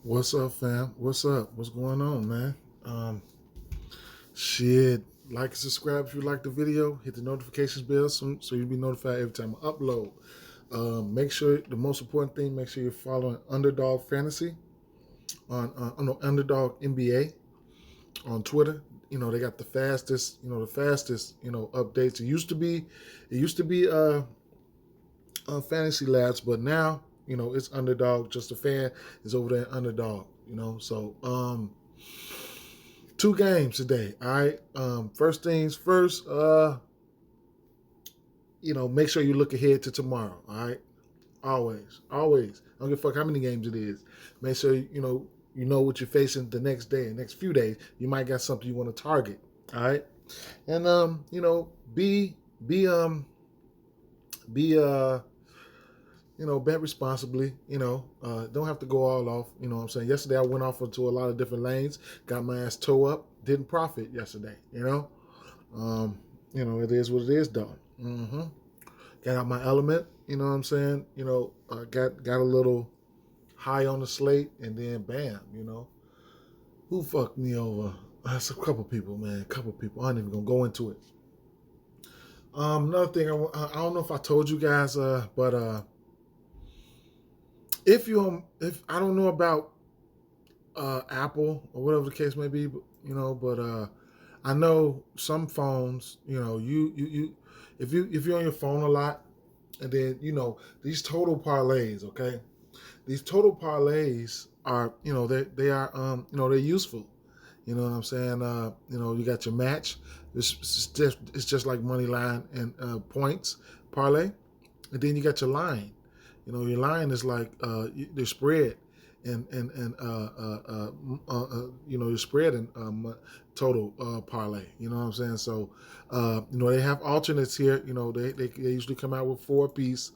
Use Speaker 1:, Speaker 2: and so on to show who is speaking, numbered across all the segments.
Speaker 1: What's up, fam? What's up? What's going on, man? Um, shit. Like and subscribe if you like the video. Hit the notifications bell so you'll be notified every time I upload. Make sure the most important thing. Make sure you're following Underdog Fantasy on Underdog NBA on Twitter. You know they got the fastest. Updates. It used to be Fantasy Labs, but now it's Underdog. Just a fan is over there, Underdog. Two games today. All right. First things first. Make sure you look ahead to tomorrow. All right. Always. I don't give a fuck how many games it is. Make sure you know what you're facing the next day, the next few days. You might got something you want to target. All right. And be bet responsibly. Don't have to go all off. You know what I'm saying? Yesterday I went off into a lot of different lanes, got my ass toe up, didn't profit yesterday. It is what it is though. Got out my element, you know what I'm saying? Got a little high on the slate and then bam, who fucked me over? That's a couple people, man. A couple people. I ain't even gonna go into it. Another thing, I don't know if I told you guys, but if I don't know about Apple or whatever the case may be, but I know some phones, you if you're on your phone a lot, and then these total parlays, okay, these total parlays are they're useful. You know what I'm saying? You got your match. It's just like money line and points parlay, and then you got your line. Your line is like the spread, and your spread and total parlay. You know what I'm saying? So they have alternates here. They usually come out with 4 piece.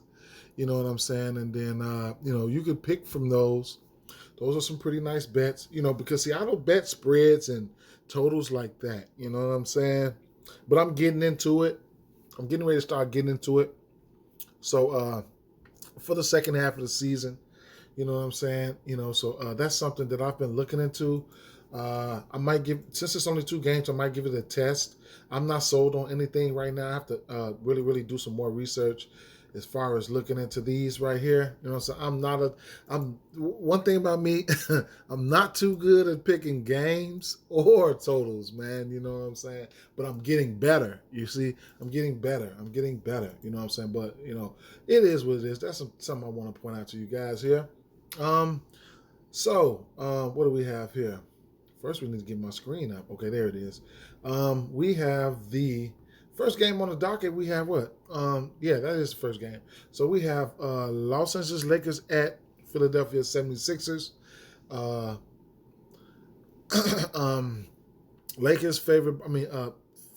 Speaker 1: You know what I'm saying? And then you could pick from those. Those are some pretty nice bets. Because see, I don't bet spreads and totals like that. You know what I'm saying? But I'm getting into it. I'm getting ready to start getting into it. So for the second half of the season, you know what I'm saying? So that's something that I've been looking into. I might since it's only 2 games, I might give it a test. I'm not sold on anything right now. I have to really, really do some more research as far as looking into these right here. So one thing about me, I'm not too good at picking games or totals, man. You know what I'm saying? But I'm getting better. You see, I'm getting better. You know what I'm saying? But it is what it is. That's something I want to point out to you guys here. What do we have here? First, we need to get my screen up. Okay, there it is. We have the first game on the docket. We have what? That is the first game. So we have Los Angeles Lakers at Philadelphia 76ers. Lakers favored.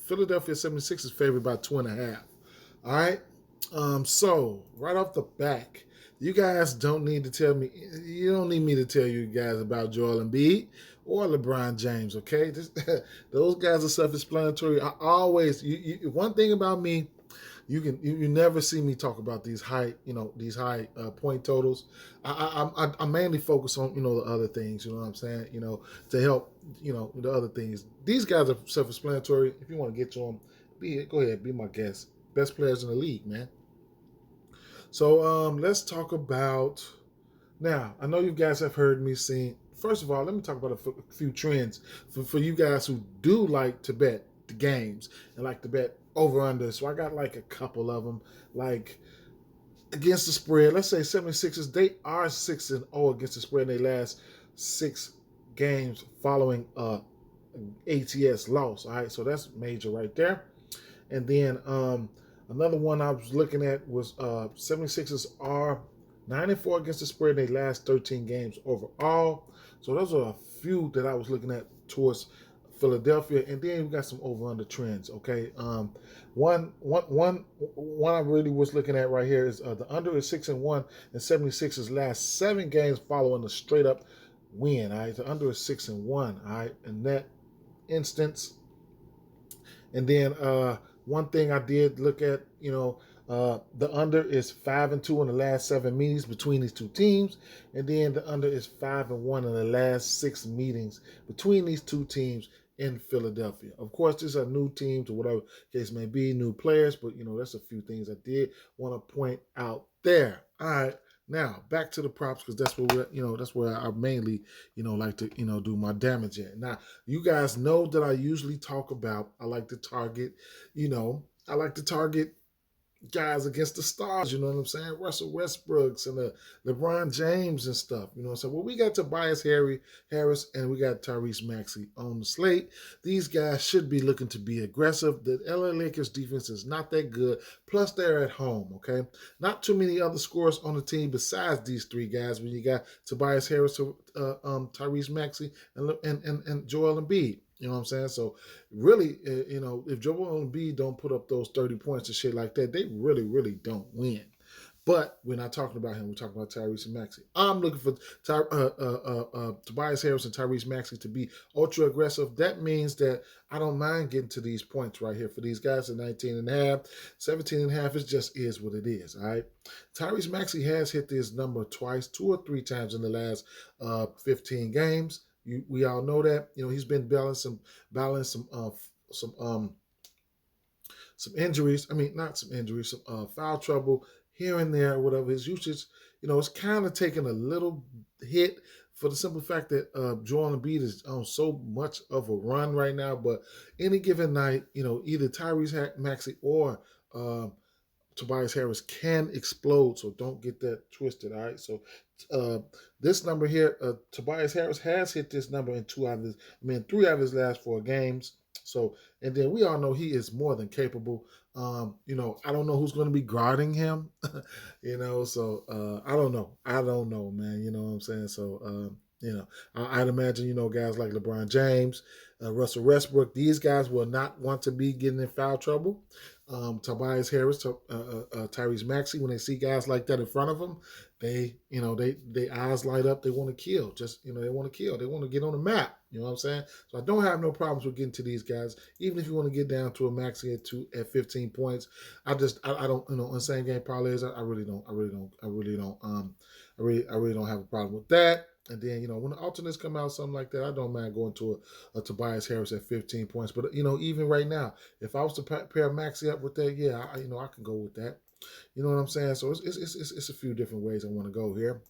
Speaker 1: Philadelphia 76ers favored by 2.5. All right. So right off the back, you guys don't need to tell me. You don't need me to tell you guys about Joel Embiid or LeBron James. Okay, those guys are self-explanatory. I always. One thing about me, you never see me talk about these high point totals. I mainly focus on the other things. You know what I'm saying? To help the other things. These guys are self-explanatory. If you want to get to them, go ahead, be my guest. Best players in the league, man. So let's talk about now. I know you guys have heard me sing. First of all, let me talk about a few trends for you guys who do like to bet the games and like to bet over under. So I got like a couple of them, like against the spread. Let's say 76ers, they are 6-0 against the spread in their last 6 games following ATS loss. All right, so that's major right there. And then another one I was looking at was 76ers are 9-4 against the spread in their last 13 games overall. So those are a few that I was looking at towards Philadelphia. And then we got some over-under trends, okay? One I really was looking at right here is the under is 6-1 and 76ers last 7 games following a straight-up win, all right? The under is 6-1, all right? In that instance. And then one thing I did look at, The under is 5-2 in the last 7 meetings between these two teams, and then the under is 5-1 in the last 6 meetings between these two teams in Philadelphia. Of course, these are new teams or whatever case may be, new players, but that's a few things I did want to point out there. All right. Now back to the props because that's where that's where I mainly like to do my damage at. Now you guys know that I usually talk about I like to target guys against the stars, you know what I'm saying? Russell Westbrooks and LeBron James and stuff, you know what I'm saying? Well, we got Tobias Harris and we got Tyrese Maxey on the slate. These guys should be looking to be aggressive. The LA Lakers defense is not that good. Plus, they're at home, okay? Not too many other scorers on the team besides these three guys when you got Tobias Harris, Tyrese Maxey, and Joel Embiid. You know what I'm saying? So really, if Joel Embiid don't put up those 30 points and shit like that, they really, really don't win. But we're not talking about him. We're talking about Tyrese and Maxey. I'm looking for Tobias Harris and Tyrese Maxey to be ultra aggressive. That means that I don't mind getting to these points right here for these guys at 19.5. 17.5 is what it is. All right. Tyrese Maxey has hit this number twice, 2 or 3 times in the last 15 games. We all know that. He's been battling some injuries. I mean, not some injuries, some foul trouble here and there, whatever. His usage, it's kind of taking a little hit for the simple fact that Joel Embiid is on so much of a run right now. But any given night, either Tyrese Maxey or Tobias Harris can explode, so don't get that twisted. All right. So this number here, Tobias Harris has hit this number in 3 out of his last 4 games. So, and then we all know he is more than capable. I don't know who's going to be guarding him. So I don't know, man. You know what I'm saying? So I'd imagine guys like LeBron James, Russell Westbrook. These guys will not want to be getting in foul trouble. Tobias Harris, Tyrese Maxey, when they see guys like that in front of them, they eyes light up. They want to kill. They want to kill. They want to get on the map. You know what I'm saying? So I don't have no problems with getting to these guys. Even if you want to get down to a Maxey at 15 points, I don't in same game parlays. I really don't have a problem with that. And then, when the alternates come out, something like that, I don't mind going to a Tobias Harris at 15 points. But, even right now, if I was to pair Maxey up with that, yeah, I can go with that. You know what I'm saying? So it's a few different ways I want to go here.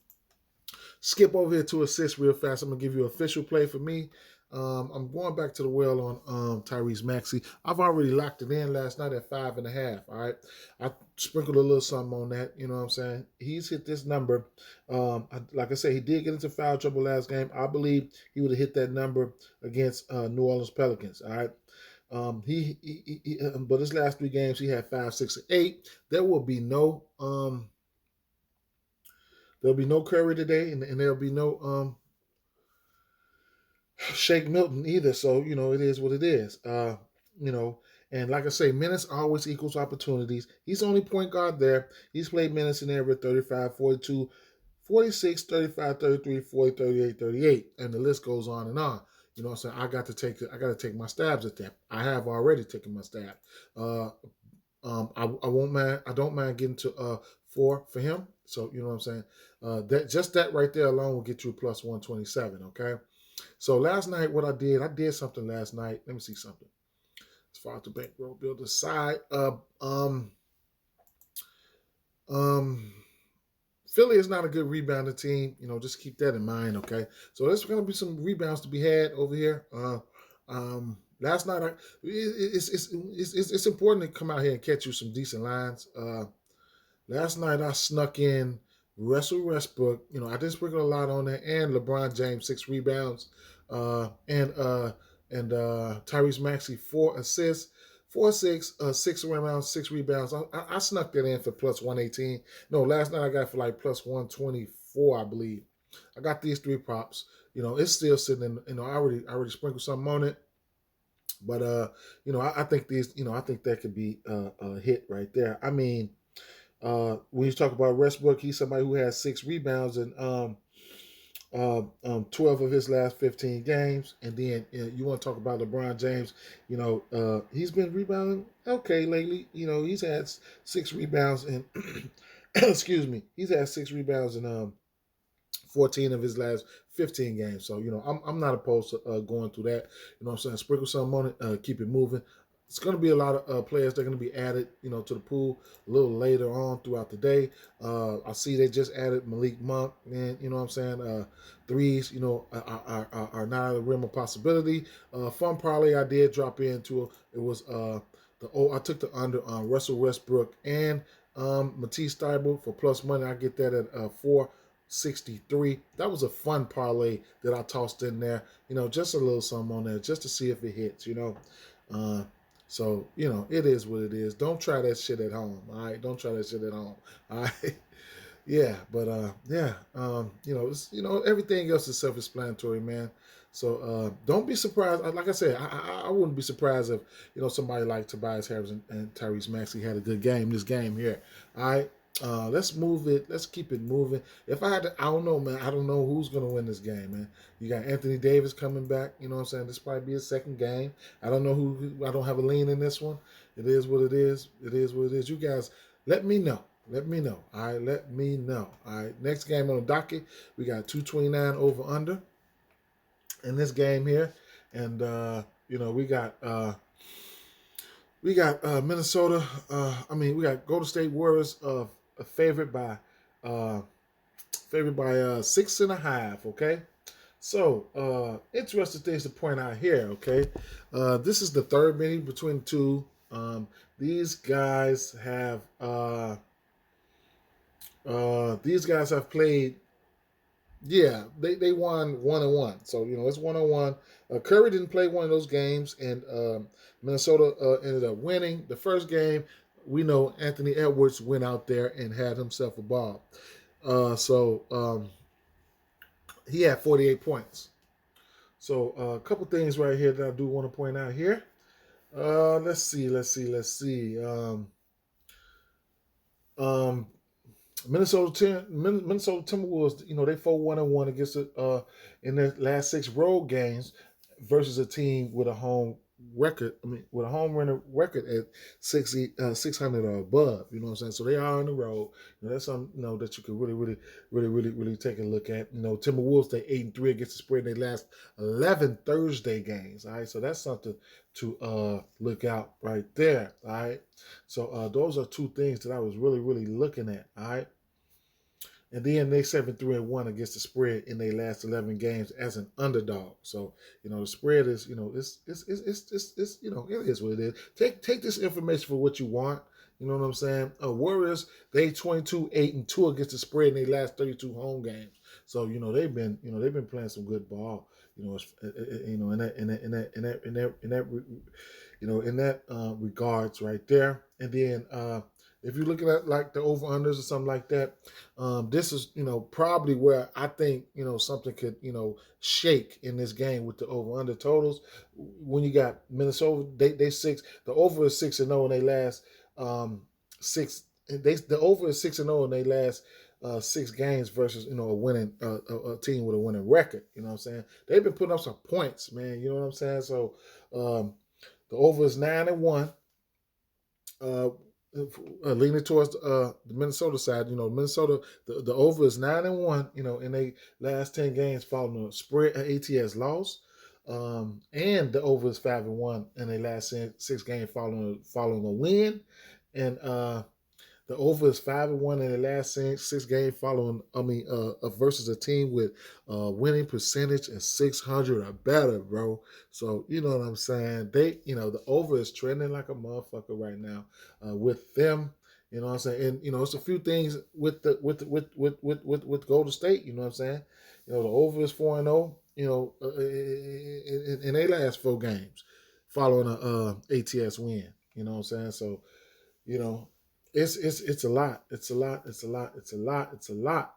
Speaker 1: Skip over here to assists real fast. I'm going to give you an official play for me. I'm going back to the well on Tyrese Maxey. I've already locked it in last night at 5.5. All right, I sprinkled a little something on that. You know what I'm saying? He's hit this number. Like I said, he did get into foul trouble last game. I believe he would have hit that number against New Orleans Pelicans. All right. But his last 3 games he had 5, 6, and 8. There will be no Curry today, and there'll be no Shake Milton either. So, it is what it is. And like I say, minutes always equals opportunities. He's the only point guard there. He's played minutes in there with 35, 42, 46, 35, 33, 40, 38, 38. And the list goes on and on. You know what I'm saying? I got to take my stabs at that. I have already taken my stab. I won't mind. I don't mind getting to 4 for him. So you know what I'm saying. That right there alone will get you plus 127. Okay. So last night, what I did something last night. Let me see something. As far as the bankroll builder side, Philly is not a good rebounding team. Just keep that in mind. Okay. So there's going to be some rebounds to be had over here. Last night, it's important to come out here and catch you some decent lines. Last night I snuck in Russell Westbrook. I did sprinkle a lot on there, and LeBron James 6 rebounds, and Tyrese Maxey 4 assists, 6 rebounds, 6 rebounds. I snuck that in for plus 118. No, last night I got for like plus 124, I believe. I got these 3 props. It's still sitting in. I already sprinkled something on it. But I think I think that could be a hit right there. I mean, when you talk about Westbrook, he's somebody who has 6 rebounds and 12 of his last 15 games. And then you want to talk about LeBron James. He's been rebounding okay lately. He's had 6 rebounds and excuse me, he's had 6 rebounds in 14 of his last 15 games. So, I'm not opposed to going through that. You know what I'm saying? Sprinkle something on it, keep it moving. It's going to be a lot of players that are going to be added, to the pool a little later on throughout the day. I see they just added Malik Monk, and you know what I'm saying. Threes, are not out of the realm of possibility. Fun parlay I did drop into it was I took the under on Russell Westbrook and Matisse Thybulle for plus money. I get that at 463. That was a fun parlay that I tossed in there. Just a little something on there just to see if it hits. Uh, so, it is what it is. Don't try that shit at home. All right. Don't try that shit at home. All right. Yeah. But, yeah. It's, everything else is self explanatory, man. So, don't be surprised. Like I said, I wouldn't be surprised if, somebody like Tobias Harris and Tyrese Maxey had a good game this game here. All right. Let's move it. Let's keep it moving. If I had to, I don't know, man. I don't know who's going to win this game, man. You got Anthony Davis coming back. You know what I'm saying? This probably be his second game. I don't know who. I don't have a lean in this one. It is what it is. It is what it is. You guys, let me know. Let me know. All right. Let me know. All right. Next game on the docket, we got 229 over under in this game here, and we got Minnesota. We got Golden State Warriors favored by 6.5. Okay, so interesting things to point out here. Okay, this is the third meeting between the two. These guys have played. Yeah, they won 1-1. So it's 1-1. Curry didn't play one of those games, and Minnesota ended up winning the first game. We know Anthony Edwards went out there and had himself a ball. He had 48 points. So a couple things right here that I do want to point out here. Let's see. Minnesota Timberwolves, they fought 1-1 against it in their last 6 road games versus a team with a home record. With a home runner record at 600 or above. You know what I'm saying? So they are on the road. That's something that you could really take a look at. Timberwolves, they 8-3 against the spread in their last 11 Thursday games. All right, so that's something to look out right there. All right, so those are two things that I was really looking at. All right. And then they 7-3-1 against the spread in their last 11 games as an underdog. So the spread is it's it is what it is. Take this information for what you want. You know what I'm saying? Warriors, they 22-8-2 against the spread in their last 32 home games. So they've been playing some good ball. In that regards right there. And then if you're looking at like the over unders or something like that, this is probably where I think something could shake in this game with the over under totals. When you got Minnesota, they 6. The over is 6-0 in they last 6. The over is 6-0 in they last 6 games versus a winning a team with a winning record. You know what I'm saying? They've been putting up some points, man. You know what I'm saying? So the over is 9-1. Leaning towards the Minnesota side, Minnesota, the over is 9-1. In their last 10 games following a spread ATS loss, and the over is 5-1 in their last 6 games following a win, and the over is 5-1 in the last 6 games following. Versus a team with winning percentage of 600 or better, bro. So you know what I'm saying. The over is trending like a motherfucker right now with them. You know what I'm saying. And it's a few things with Golden State. You know what I'm saying. The over is 4-0. In their last 4 games following a ATS win. You know what I'm saying. So it's a lot. It's a lot,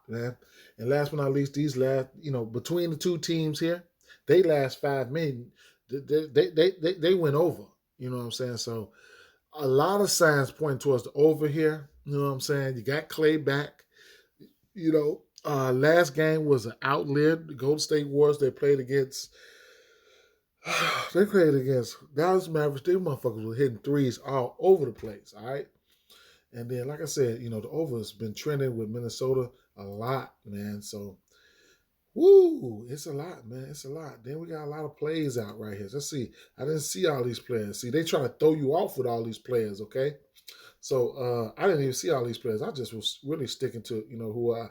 Speaker 1: man. And last but not least, these last, between the two teams here, they last 5 minutes, they went over. You know what I'm saying? So a lot of signs point towards the over here. You know what I'm saying? You got Clay back. Last game was an outlier. The Golden State Warriors. They played against. They played against Dallas Mavericks. These motherfuckers were hitting threes all over the place. All right. And then, like I said, the over has been trending with Minnesota a lot, man. So, woo, it's a lot, man. It's a lot. Then we got a lot of plays out right here. Let's see. I didn't see all these players. See, they try to throw you off with all these players, okay? So I didn't even see all these players. I just was really sticking to who I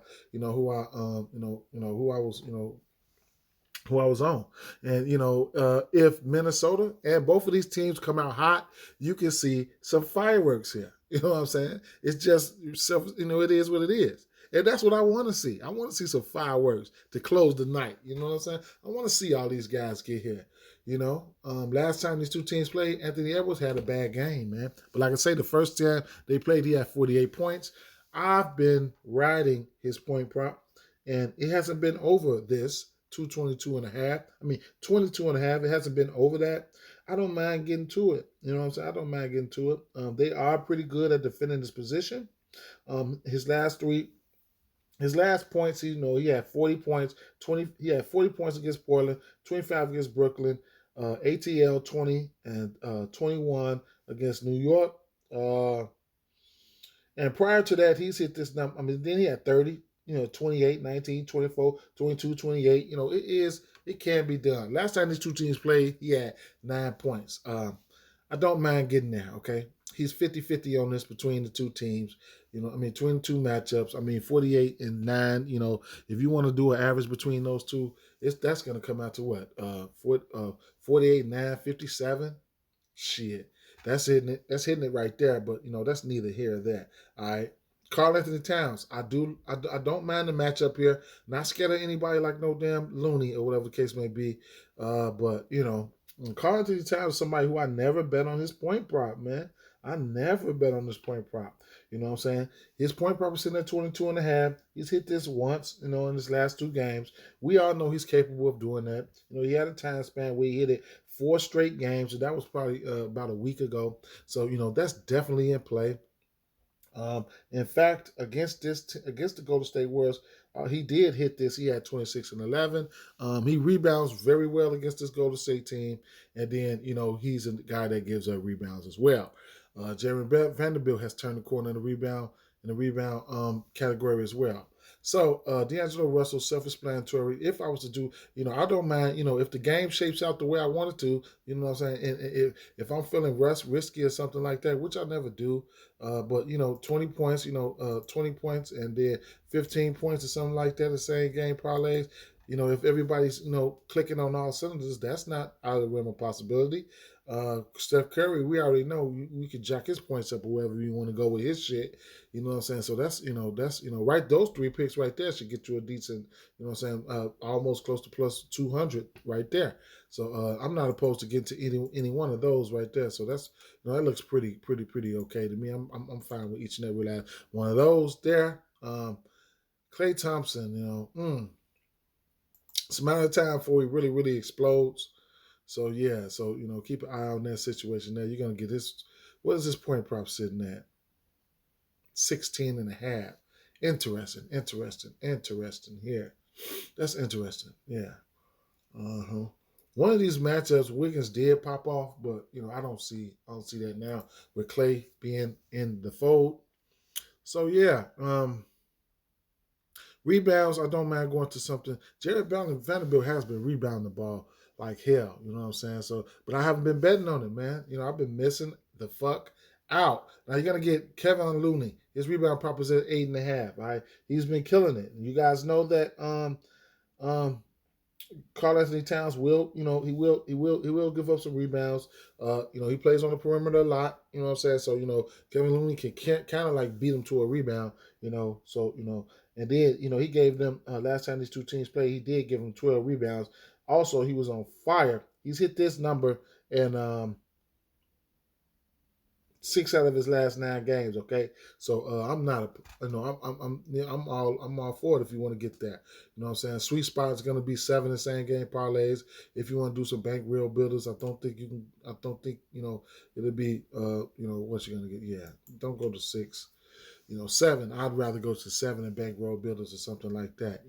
Speaker 1: was on. And, if Minnesota and both of these teams come out hot, you can see some fireworks here. You know what I'm saying? It's just, it is what it is. And that's what I want to see. I want to see some fireworks to close the night. You know what I'm saying? I want to see all these guys get here. Last time these two teams played, Anthony Edwards had a bad game, man. But like I say, the first time they played, he had 48 points. I've been riding his point prop, and it hasn't been over this. 222 and a half. I mean, 22 and a half. It hasn't been over that. I don't mind getting to it. You know what I'm saying? I don't mind getting to it. They are pretty good at defending this position. His last points, he had 40 points. He had 40 points against Portland, 25 against Brooklyn, ATL 20 and 21 against New York. And prior to that, he's hit this number. I mean, then he had 30. 28, 19, 24, 22, 28. It can be done. Last time these two teams played, he had 9 points. I don't mind getting there, okay? He's 50-50 on this between the two teams. Between the two matchups. 48 and 9, if you want to do an average between those two, that's going to come out to what? 48, 9, 57? Shit. That's hitting it. That's hitting it right there, but, that's neither here or there, all right? Karl-Anthony Towns, I don't mind the matchup here. Not scared of anybody like no damn loony or whatever the case may be. But Karl-Anthony Towns is somebody who I never bet on his point prop, man. I never bet on this point prop. You know what I'm saying? His point prop is sitting at 22 and a half. He's hit this once, in his last 2 games. We all know he's capable of doing that. He had a time span where he hit it 4 straight games, and that was probably about a week ago. So, that's definitely in play. In fact, against the Golden State Warriors, he did hit this. He had 26 and 11. He rebounds very well against this Golden State team, and then he's a guy that gives up rebounds as well. Jeremy Vanderbilt has turned the corner in the rebound category as well. So D'Angelo Russell, self-explanatory. If I was to do, I don't mind, if the game shapes out the way I want it to, you know what I'm saying? And if I'm feeling risky or something like that, which I never do, but 20 points, 20 points and then 15 points or something like that, the same game parlays. If everybody's clicking on all cylinders, that's not out of the realm of possibility. Steph Curry, we already know we could jack his points up or wherever you want to go with his shit. You know what I'm saying? So that's right. Those 3 picks right there should get you a decent, almost close to plus 200 right there. So I'm not opposed to getting to any one of those right there. So that's that looks pretty okay to me. I'm fine with each and every last one of those there. Klay Thompson, it's a matter of time before he really explodes. So yeah, keep an eye on that situation there. You're gonna get this. What is this point prop sitting at? 16 and a half. Interesting here. That's interesting. Yeah. One of these matchups, Wiggins did pop off, but I don't see that now with Klay being in the fold. So yeah. Rebounds, I don't mind going to something. Jared Vanderbilt has been rebounding the ball like hell, you know what I'm saying? So, but I haven't been betting on it, man. I've been missing the fuck out. Now you're gonna get Kevin Looney. His rebound prop is at 8.5. All right, he's been killing it. You guys know that Karl-Anthony Towns will, he will give up some rebounds. He plays on the perimeter a lot. You know what I'm saying? So Kevin Looney can kind of like beat him to a rebound. And then he gave them last time these two teams played, he did give them 12 rebounds. Also, he was on fire. He's hit this number in 6 out of his last 9 games. Okay, so I'm not, I'm all for it if you want to get that. You know what I'm saying? Sweet spot is going to be 7 and same game parlays. If you want to do some bank real builders, I don't think it'll be what you're going to get. Yeah, don't go to 6. 7. I'd rather go to 7 and bankroll builders or something like that.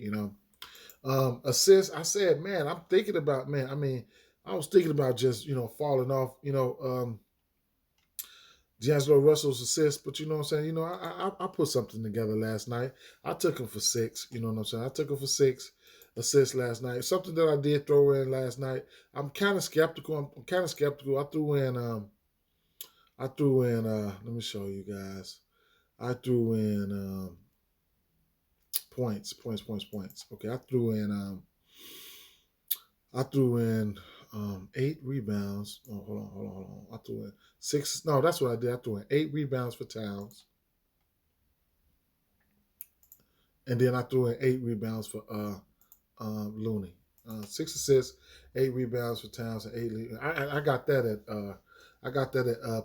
Speaker 1: Assists. I said, man, I'm thinking about, man. I mean, I was thinking about just falling off. D'Angelo Russell's assist, but you know what I'm saying. I put something together last night. I took him for 6. You know what I'm saying. I took him for 6 assists last night. Something that I did throw in last night. I'm kind of skeptical. I'm kind of skeptical. I threw in. Let me show you guys. I threw in points. Okay, I threw in 8 rebounds. Oh, hold on. I threw in 6. No, that's what I did. I threw in 8 rebounds for Towns, and then I threw in 8 rebounds for Looney. 6 assists, 8 rebounds for Towns, and 8. I got that at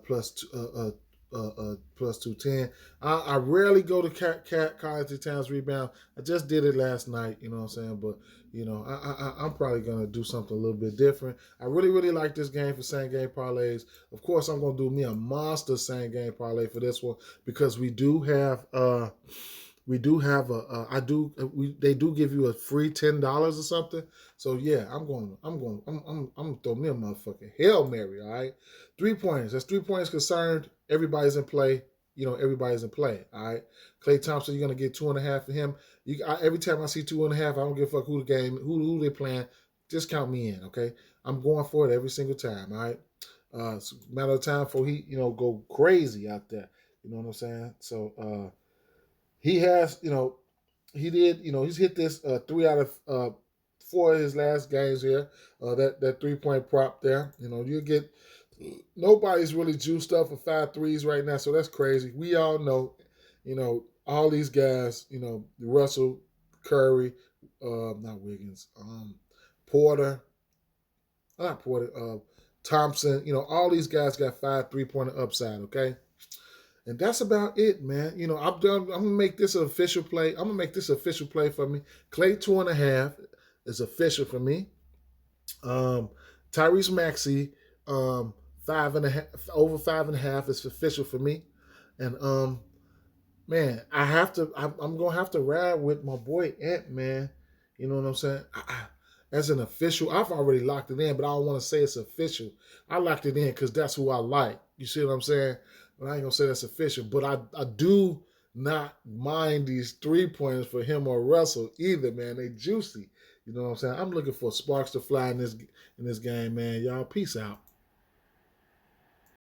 Speaker 1: plus 210. I rarely go to Carlton Towns rebound. I just did it last night. You know what I'm saying, but I'm probably gonna do something a little bit different. I really like this game for same game parlays. Of course, I'm gonna do me a monster same game parlay for this one because we do have they do give you a free $10 or something. So yeah, I'm gonna throw me a motherfucking Hail Mary, all right? 3 points. That's 3 points concerned. Everybody's in play. Everybody's in play. All right. Klay Thompson, you're gonna get 2.5 for him. Every time I see 2.5, I don't give a fuck who they playing. Just count me in, okay? I'm going for it every single time. All right. It's a matter of time for he, go crazy out there. You know what I'm saying? So he has, he did, he's hit this 3 out of 4 of his last games here. That 3-point prop there, you get nobody's really juiced up for 5 threes right now, so that's crazy. We all know, all these guys, Russell, Curry, not Wiggins, Porter, not Porter, Thompson, all these guys got 5 3-pointer upside, okay? And that's about it, man. I'm done. I'm gonna make this an official play. I'm gonna make this an official play for me. Klay 2.5 is official for me. Tyrese Maxey, 5.5 over 5.5 is official for me. And man, I'm gonna have to ride with my boy Ant, man. You know what I'm saying? As an official, I've already locked it in, but I don't want to say it's official. I locked it in because that's who I like. You see what I'm saying? But I ain't gonna say that's official. But I do not mind these 3-pointers for him or Russell either, man. They juicy. You know what I'm saying? I'm looking for sparks to fly in this game, man. Y'all, peace out.